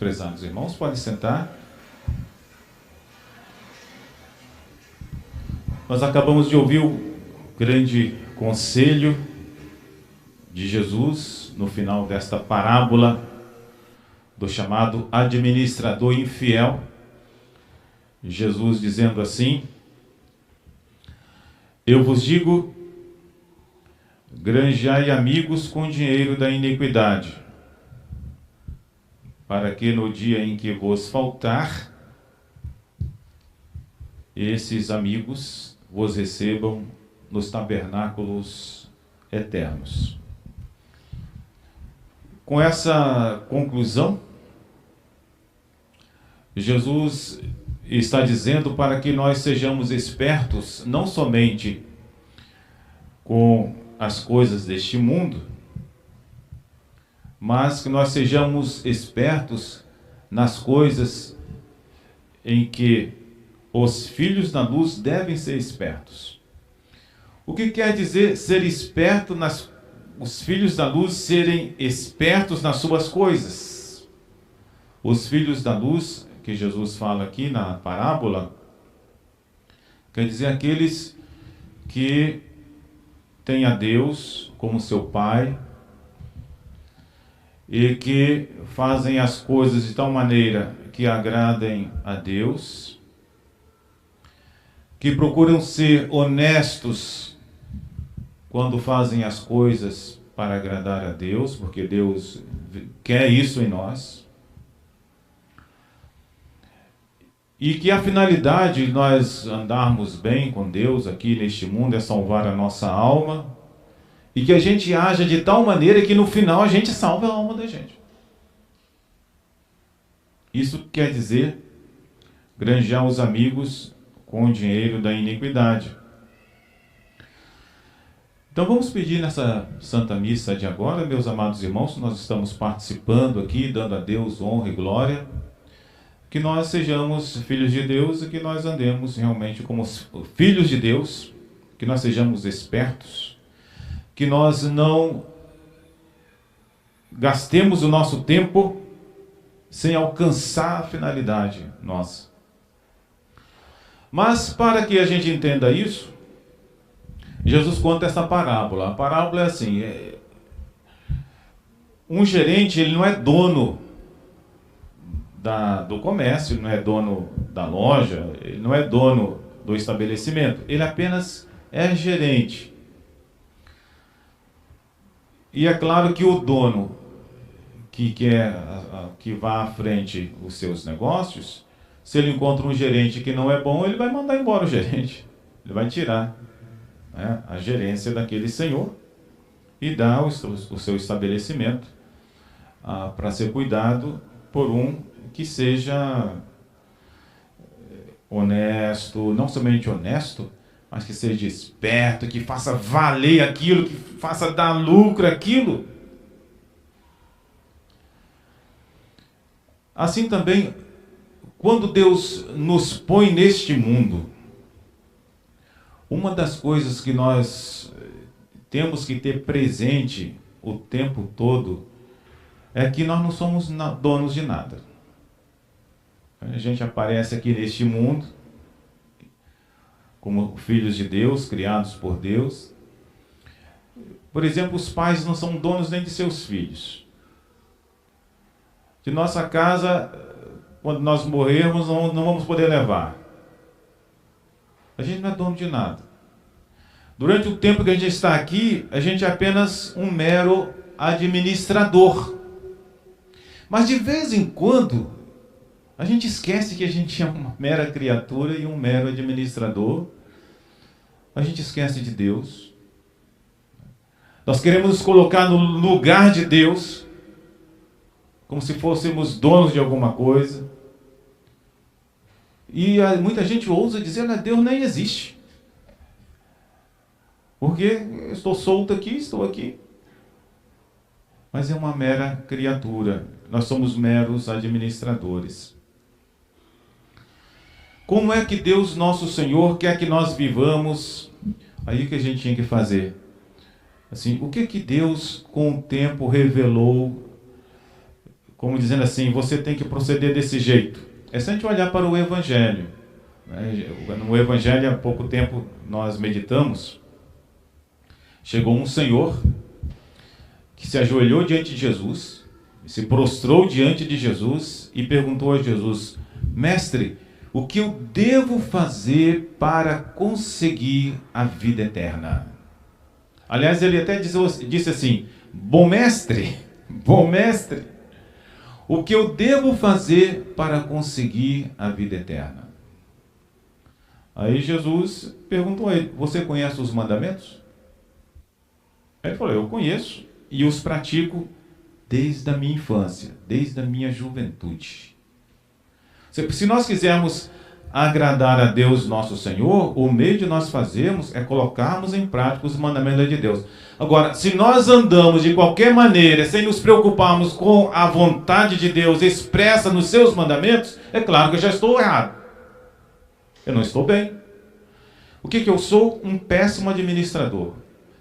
prezados irmãos, podem sentar. Nós acabamos de ouvir o grande conselho de Jesus no final desta parábola do chamado administrador infiel. Jesus dizendo assim: eu vos digo, granjeai amigos com o dinheiro da iniquidade, para que no dia em que vos faltar, esses amigos vos recebam nos tabernáculos eternos. Com essa conclusão, Jesus está dizendo para que nós sejamos espertos, não somente com as coisas deste mundo, mas que nós sejamos espertos nas coisas em que os filhos da luz devem ser espertos. O que quer dizer ser esperto os filhos da luz serem espertos nas suas coisas? Os filhos da luz, que Jesus fala aqui na parábola, quer dizer aqueles que têm a Deus como seu Pai e que fazem as coisas de tal maneira que agradem a Deus, que procuram ser honestos quando fazem as coisas para agradar a Deus, porque Deus quer isso em nós. E que a finalidade de nós andarmos bem com Deus aqui neste mundo é salvar a nossa alma, e que a gente haja de tal maneira que no final a gente salve a alma da gente. Isso quer dizer granjear os amigos com o dinheiro da iniquidade. Então vamos pedir nessa Santa Missa de agora, meus amados irmãos, nós estamos participando aqui, dando a Deus honra e glória, que nós sejamos filhos de Deus e que nós andemos realmente como filhos de Deus, que nós sejamos espertos, que nós não gastemos o nosso tempo sem alcançar a finalidade nossa. Mas para que a gente entenda isso, Jesus conta essa parábola. A parábola é assim: um gerente, ele não é dono do comércio, não é dono da loja, ele não é dono do estabelecimento, ele apenas é gerente. E é claro que o dono que quer que vá à frente os seus negócios, se ele encontra um gerente que não é bom, ele vai mandar embora o gerente, ele vai tirar, né, a gerência daquele senhor e dar o seu estabelecimento para ser cuidado por um que seja honesto, não somente honesto, mas que seja esperto, que faça valer aquilo, que faça dar lucro aquilo. Assim também, quando Deus nos põe neste mundo, uma das coisas que nós temos que ter presente o tempo todo é que nós não somos donos de nada. A gente aparece aqui neste mundo como filhos de Deus, criados por Deus. Por exemplo, os pais não são donos nem de seus filhos. De nossa casa, quando nós morrermos, não vamos poder levar. A gente não é dono de nada. Durante o tempo que a gente está aqui, a gente é apenas um mero administrador. Mas de vez em quando, a gente esquece que a gente é uma mera criatura e um mero administrador. A gente esquece de Deus. Nós queremos nos colocar no lugar de Deus, como se fôssemos donos de alguma coisa. E muita gente ousa dizer, olha, Deus nem existe. Porque eu estou solto aqui, estou aqui. Mas é uma mera criatura. Nós somos meros administradores. Como é que Deus, nosso Senhor, quer que nós vivamos? Aí que a gente tinha que fazer. Assim, o que Deus, com o tempo, revelou como dizendo assim, você tem que proceder desse jeito. É só a gente olhar para o Evangelho. No Evangelho, há pouco tempo, nós meditamos, chegou um senhor que se ajoelhou diante de Jesus, se prostrou diante de Jesus e perguntou a Jesus: Mestre, o que eu devo fazer para conseguir a vida eterna? Aliás, ele até disse assim: bom mestre, o que eu devo fazer para conseguir a vida eterna? Aí Jesus perguntou a ele: você conhece os mandamentos? Aí ele falou: eu conheço e os pratico desde a minha infância, desde a minha juventude. Se nós quisermos agradar a Deus nosso Senhor, o meio de nós fazermos é colocarmos em prática os mandamentos de Deus. Agora, se nós andamos de qualquer maneira, sem nos preocuparmos com a vontade de Deus expressa nos seus mandamentos, é claro que eu já estou errado. Eu não estou bem. O que eu sou? Um péssimo administrador.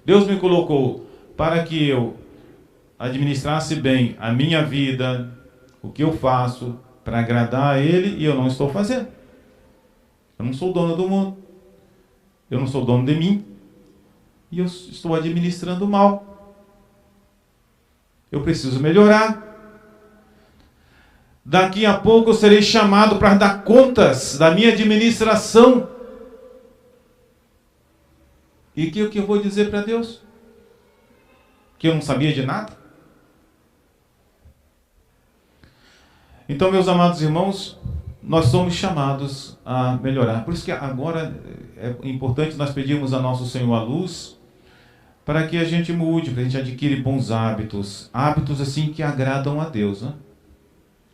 Deus me colocou para que eu administrasse bem a minha vida, o que eu faço, para agradar a Ele, e eu não estou fazendo. Eu não sou dono do mundo. Eu não sou dono de mim. E eu estou administrando mal. Eu preciso melhorar. Daqui a pouco eu serei chamado para dar contas da minha administração. E o que eu vou dizer para Deus? Que eu não sabia de nada? Então, meus amados irmãos, nós somos chamados a melhorar. Por isso que agora é importante nós pedirmos a nosso Senhor a luz para que a gente mude, para que a gente adquire bons hábitos. Hábitos assim que agradam a Deus, né?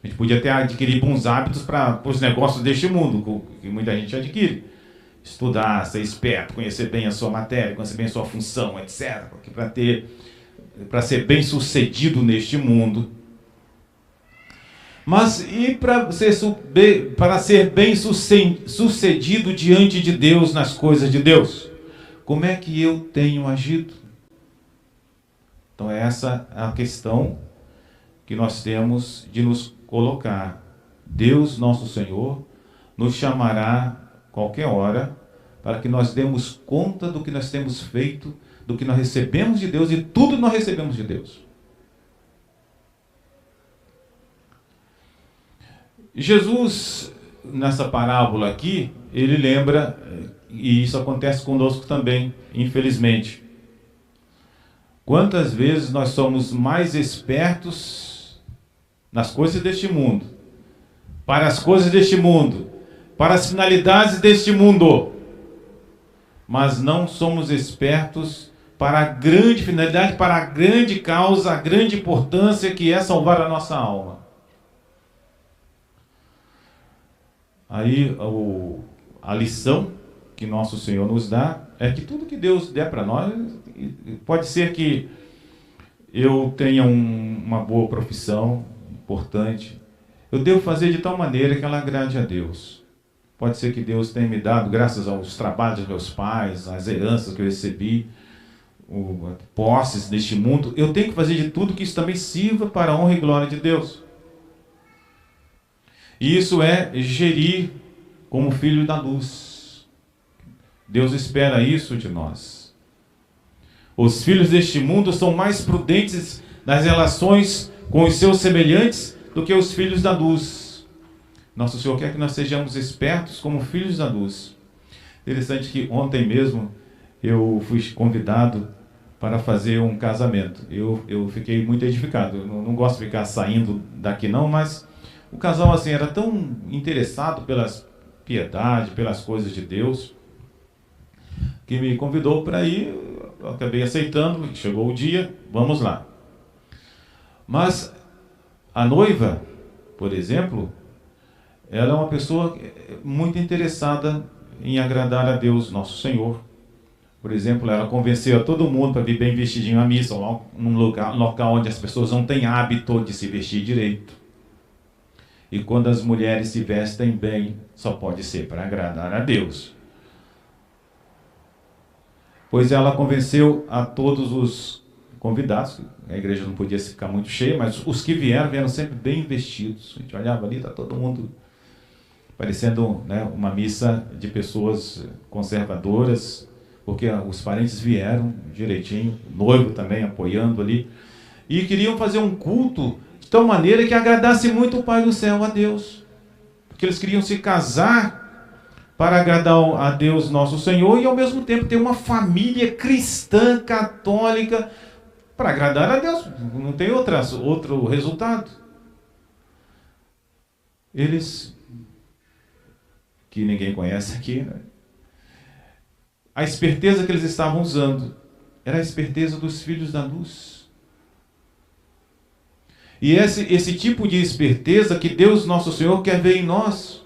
A gente podia até adquirir bons hábitos para os negócios deste mundo, que muita gente adquire. Estudar, ser esperto, conhecer bem a sua matéria, conhecer bem a sua função, etc. Para ser bem sucedido neste mundo. Mas e para ser bem sucedido diante de Deus, nas coisas de Deus? Como é que eu tenho agido? Então essa é a questão que nós temos de nos colocar. Deus, nosso Senhor, nos chamará qualquer hora para que nós demos conta do que nós temos feito, do que nós recebemos de Deus, e tudo nós recebemos de Deus. Jesus, nessa parábola aqui, ele lembra, e isso acontece conosco também, infelizmente. Quantas vezes nós somos mais espertos nas coisas deste mundo, para as coisas deste mundo, para as finalidades deste mundo, mas não somos espertos para a grande finalidade, para a grande causa, a grande importância que é salvar a nossa alma. Aí a lição que nosso Senhor nos dá é que tudo que Deus der para nós, pode ser que eu tenha uma boa profissão, importante, eu devo fazer de tal maneira que ela agrade a Deus. Pode ser que Deus tenha me dado, graças aos trabalhos dos meus pais, às heranças que eu recebi, posses deste mundo, eu tenho que fazer de tudo que isso também sirva para a honra e glória de Deus. E isso é gerir como filho da luz. Deus espera isso de nós. Os filhos deste mundo são mais prudentes nas relações com os seus semelhantes do que os filhos da luz. Nosso Senhor quer que nós sejamos espertos como filhos da luz. Interessante que ontem mesmo eu fui convidado para fazer um casamento. Eu fiquei muito edificado. Eu não gosto de ficar saindo daqui não, mas o casal assim era tão interessado pelas piedade, pelas coisas de Deus, que me convidou para ir. Eu acabei aceitando, chegou o dia, vamos lá. Mas a noiva, por exemplo, ela é uma pessoa muito interessada em agradar a Deus, nosso Senhor. Por exemplo, ela convenceu a todo mundo para vir bem vestidinho à missa, num local onde as pessoas não têm hábito de se vestir direito. E quando as mulheres se vestem bem, só pode ser para agradar a Deus. Pois ela convenceu a todos os convidados, a igreja não podia ficar muito cheia, mas os que vieram sempre bem vestidos. A gente olhava ali, está todo mundo parecendo, né, uma missa de pessoas conservadoras, porque os parentes vieram direitinho, o noivo também apoiando ali, e queriam fazer um culto de tal maneira que agradasse muito o Pai do céu, a Deus. Porque eles queriam se casar para agradar a Deus nosso Senhor e ao mesmo tempo ter uma família cristã, católica, para agradar a Deus. Não tem outro resultado. Eles, que ninguém conhece aqui, né? A esperteza que eles estavam usando era a esperteza dos filhos da luz. E esse tipo de esperteza que Deus nosso Senhor quer ver em nós.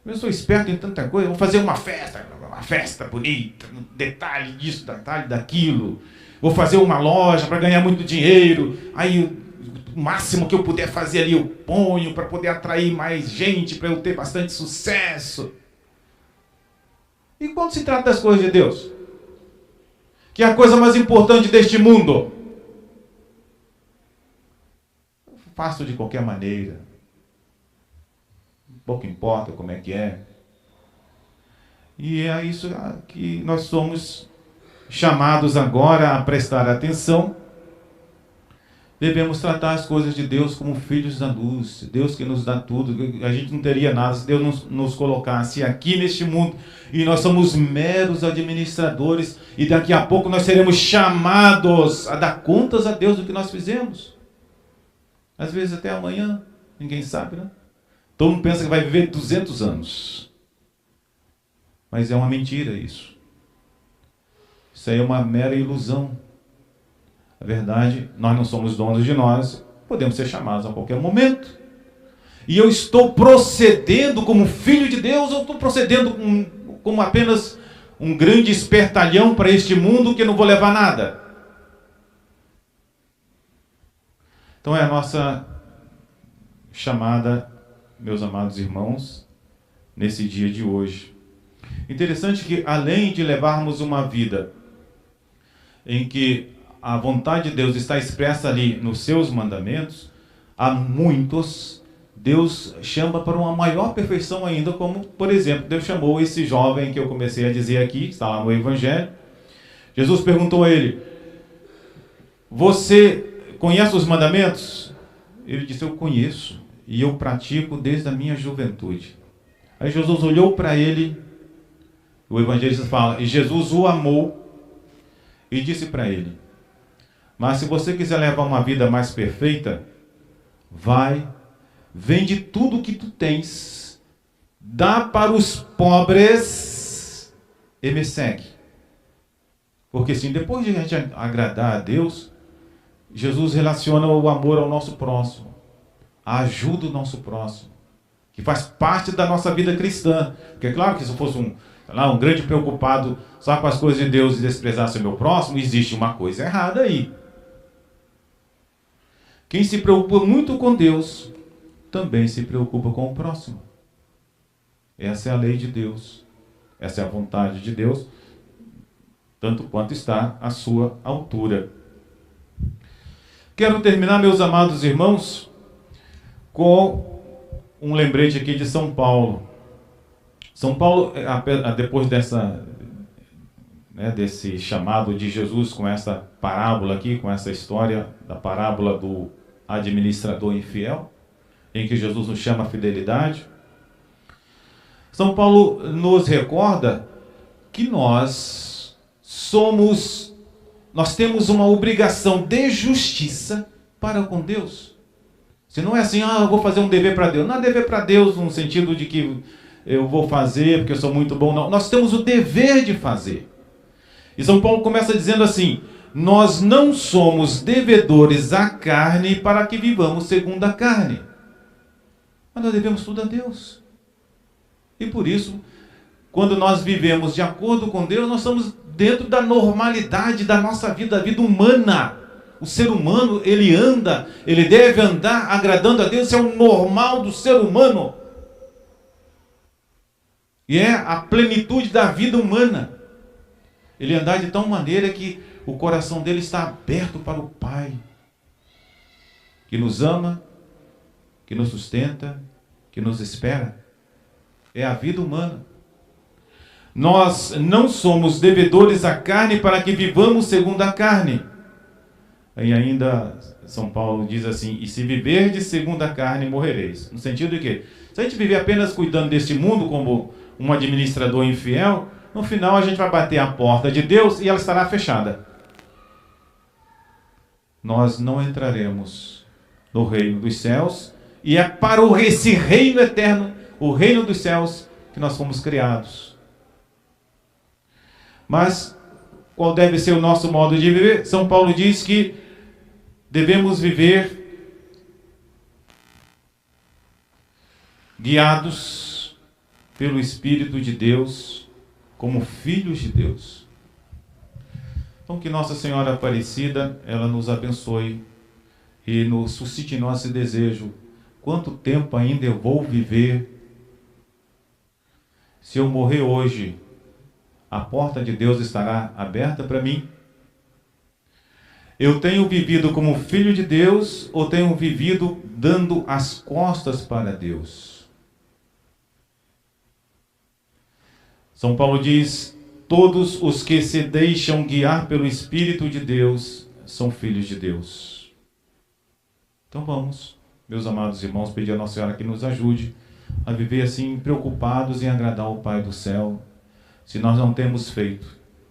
Eu sou esperto em tanta coisa, vou fazer uma festa bonita, detalhe disso, detalhe daquilo. Vou fazer uma loja para ganhar muito dinheiro, aí o máximo que eu puder fazer ali eu ponho para poder atrair mais gente, para eu ter bastante sucesso. E quando se trata das coisas de Deus, que é a coisa mais importante deste mundo, eu faço de qualquer maneira. Pouco importa como é que é. E é isso que nós somos chamados agora a prestar atenção. Devemos tratar as coisas de Deus como filhos da luz. Deus que nos dá tudo. A gente não teria nada se Deus nos colocasse aqui neste mundo. E nós somos meros administradores. E daqui a pouco nós seremos chamados a dar contas a Deus do que nós fizemos. Às vezes até amanhã. Ninguém sabe, né? Todo mundo pensa que vai viver 200 anos. Mas é uma mentira isso. Isso aí é uma mera ilusão. Na verdade, nós não somos donos de nós, podemos ser chamados a qualquer momento. E eu estou procedendo como filho de Deus, ou estou procedendo como apenas um grande espertalhão para este mundo que não vou levar nada? Então é a nossa chamada, meus amados irmãos, nesse dia de hoje. Interessante que, além de levarmos uma vida em que a vontade de Deus está expressa ali nos seus mandamentos, há muitos, Deus chama para uma maior perfeição ainda, como, por exemplo, Deus chamou esse jovem que eu comecei a dizer aqui, que está lá no Evangelho. Jesus perguntou a ele: você conhece os mandamentos? Ele disse: eu conheço. E eu pratico desde a minha juventude. Aí Jesus olhou para ele, o evangelista fala, e Jesus o amou e disse para ele: mas se você quiser levar uma vida mais perfeita, vai, vende tudo o que tu tens, dá para os pobres e me segue. Porque assim, depois de a gente agradar a Deus, Jesus relaciona o amor ao nosso próximo, a ajuda do nosso próximo, que faz parte da nossa vida cristã. Porque é claro que se eu fosse um grande preocupado só com as coisas de Deus e desprezasse o meu próximo, existe uma coisa errada aí. Quem se preocupa muito com Deus, também se preocupa com o próximo. Essa é a lei de Deus. Essa é a vontade de Deus, tanto quanto está à sua altura. Quero terminar, meus amados irmãos, com um lembrete aqui de São Paulo. São Paulo, depois desse chamado de Jesus com essa parábola aqui, com essa história da parábola do administrador infiel, em que Jesus nos chama a fidelidade, São Paulo nos recorda que nós temos uma obrigação de justiça para com Deus. Se não é assim, eu vou fazer um dever para Deus. Não é dever para Deus no sentido de que eu vou fazer porque eu sou muito bom, não. Nós temos o dever de fazer. E São Paulo começa dizendo assim: nós não somos devedores à carne para que vivamos segundo a carne. Mas nós devemos tudo a Deus. E por isso, quando nós vivemos de acordo com Deus, nós estamos dentro da normalidade da nossa vida, da vida humana. O ser humano, ele deve andar agradando a Deus, isso é o normal do ser humano. E é a plenitude da vida humana. Ele andar de tal maneira que o coração dele está aberto para o Pai, que nos ama, que nos sustenta, que nos espera. É a vida humana. Nós não somos devedores à carne para que vivamos segundo a carne. E ainda São Paulo diz assim: e se viverdes segundo a carne, morrereis. No sentido de que, se a gente viver apenas cuidando deste mundo como um administrador infiel, no final a gente vai bater a porta de Deus e ela estará fechada. Nós não entraremos no reino dos céus, e é para esse reino eterno, o reino dos céus, que nós fomos criados. Mas qual deve ser o nosso modo de viver? São Paulo diz que devemos viver guiados pelo Espírito de Deus, como filhos de Deus. Então que Nossa Senhora Aparecida, ela nos abençoe e nos suscite em nós esse desejo. Quanto tempo ainda eu vou viver? Se eu morrer hoje, a porta de Deus estará aberta para mim? Eu tenho vivido como filho de Deus ou tenho vivido dando as costas para Deus? São Paulo diz: todos os que se deixam guiar pelo Espírito de Deus são filhos de Deus. Então vamos, meus amados irmãos, pedir a Nossa Senhora que nos ajude a viver assim, preocupados em agradar o Pai do céu, se nós não temos feito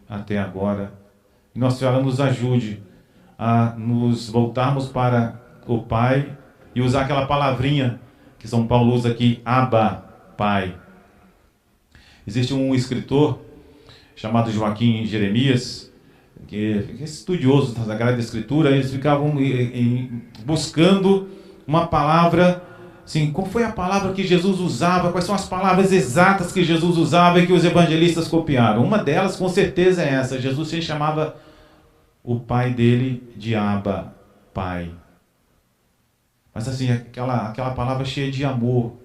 até agora. Nossa Senhora nos ajude a nos voltarmos para o Pai e usar aquela palavrinha que São Paulo usa aqui, Abba, Pai. Existe um escritor chamado Joaquim Jeremias, que é estudioso da Sagrada Escritura. Eles ficavam buscando uma palavra, assim, qual foi a palavra que Jesus usava, quais são as palavras exatas que Jesus usava e que os evangelistas copiaram. Uma delas, com certeza, é essa: Jesus se chamava o pai dele de Abba, Pai. Mas assim, aquela palavra cheia de amor,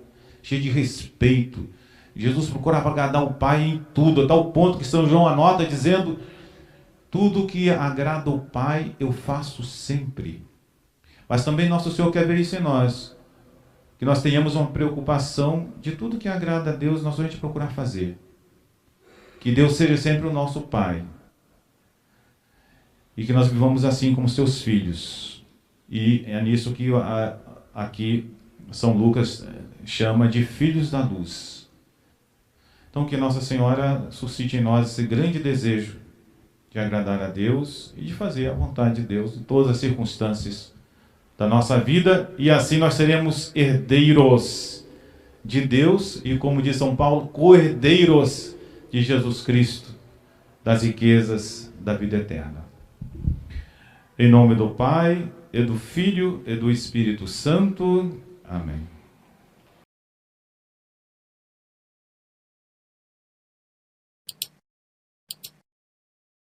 cheia de respeito. Jesus procurava agradar o Pai em tudo, a tal ponto que São João anota dizendo: tudo que agrada o Pai eu faço sempre. Mas também Nosso Senhor quer ver isso em nós, que nós tenhamos uma preocupação de tudo que agrada a Deus, nós vamos procurar fazer. Que Deus seja sempre o nosso Pai. E que nós vivamos assim como seus filhos. E é nisso que aqui São Lucas chama de filhos da luz. Então que Nossa Senhora suscite em nós esse grande desejo de agradar a Deus e de fazer a vontade de Deus em todas as circunstâncias da nossa vida, e assim nós seremos herdeiros de Deus e, como diz São Paulo, co-herdeiros de Jesus Cristo, das riquezas da vida eterna. Em nome do Pai, e do Filho, e do Espírito Santo. Amém.